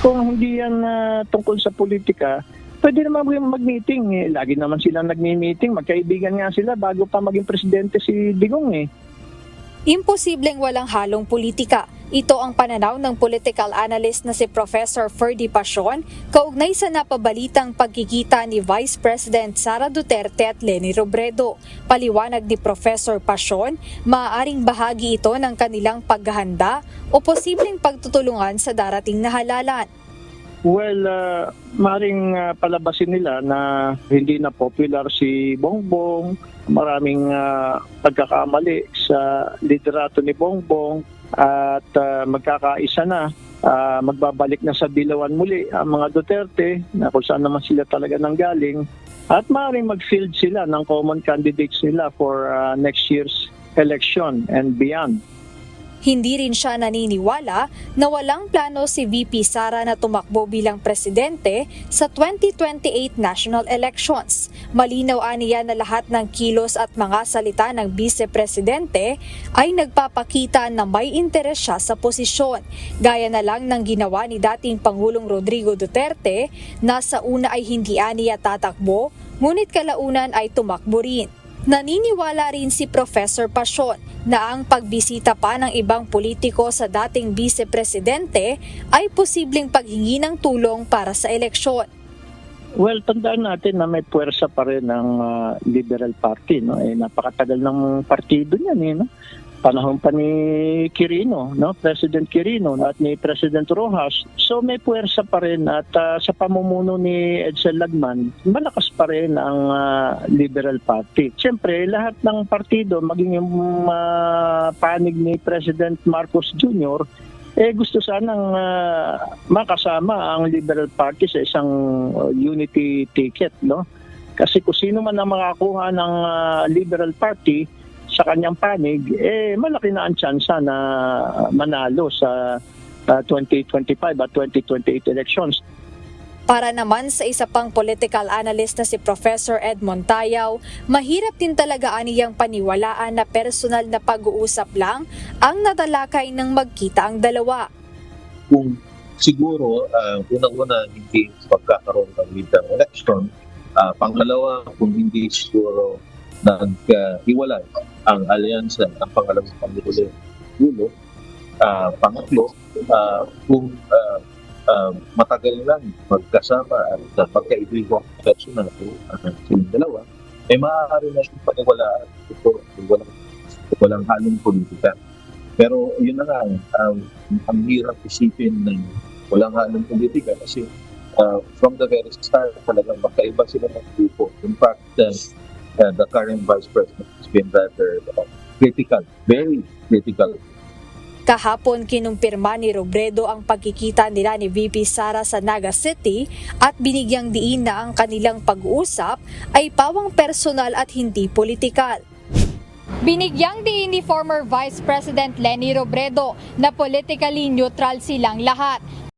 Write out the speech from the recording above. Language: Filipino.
Kung hindi yan tungkol sa politika, pwede naman mag-meeting. Lagi naman sila nagmi-meeting. Magkaibigan nga sila bago pa maging presidente si Digong eh. Imposibleng walang halong politika. Ito ang pananaw ng political analyst na si Professor Ferdy Pasion kaugnay sa napabalitang pagkikita ni Vice President Sara Duterte at Leni Robredo. Paliwanag ni Professor Pasion, maaaring bahagi ito ng kanilang paghahanda o posibleng pagtutulungan sa darating na halalan. Well, maring palabasin nila na hindi na popular si Bongbong, maraming pagkakamali sa liderato ni Bongbong at magkakaisa na, magbabalik na sa dilawan muli ang mga Duterte na kung saan naman sila talaga nanggaling at maring mag-field sila ng common candidates nila for next year's election and beyond. Hindi rin siya naniniwala na walang plano si VP Sara na tumakbo bilang presidente sa 2028 national elections. Malinaw aniya na lahat ng kilos at mga salita ng vice-presidente ay nagpapakita na may interes siya sa posisyon. Gaya na lang ng ginawa ni dating Pangulong Rodrigo Duterte na sa una ay hindi aniya tatakbo, ngunit kalaunan ay tumakbo rin. Naniniwala rin si Professor Pasion na ang pagbisita pa ng ibang politiko sa dating vice-presidente ay posibleng paghingi ng tulong para sa eleksyon. Well, tandaan natin na may puwersa pa rin ng Liberal Party. No? Napakatagal ng partido niyan. No? Panahon pa ni Quirino, no? President Quirino at ni President Rojas. So may puwersa pa rin at sa pamumuno ni Edsel Lagman, malakas pa rin ang Liberal Party. Siyempre, lahat ng partido, maging yung panig ni President Marcos Jr., gusto sanang makasama ang Liberal Party sa isang unity ticket. No? Kasi kung sino man ang makakuha ng Liberal Party, sa kanyang panig, malaki na ang tsansa na manalo sa 2025 at 2028 elections. Para naman sa isa pang political analyst na si Professor Ed Montayaw, mahirap din talaga aniyang paniwalaan na personal na pag-uusap lang ang natalakay ng magkita ang dalawa. Kung siguro, unang-una hindi pagkakaroon ng midterm election, pangalawa kung hindi siguro naghiwalay ang alyansa ng pangalawang Pangulo, pangatlo, kung matagal lang magkasama at magkaibigan personal silang dalawa, maaari na yung paniwalaan ito, walang halong politika. Pero yun na nga, ang hirap isipin ng walang halong politika kasi from the very start talagang magkaiba sila ng grupo. In fact, the current Vice President has been rather critical, very critical. Kahapon kinumpirma ni Robredo ang pagkikita nila ni VP Sara sa Naga City at binigyang diin na ang kanilang pag-uusap ay pawang personal at hindi politikal. Binigyang diin ni former Vice President Leni Robredo na politically neutral silang lahat.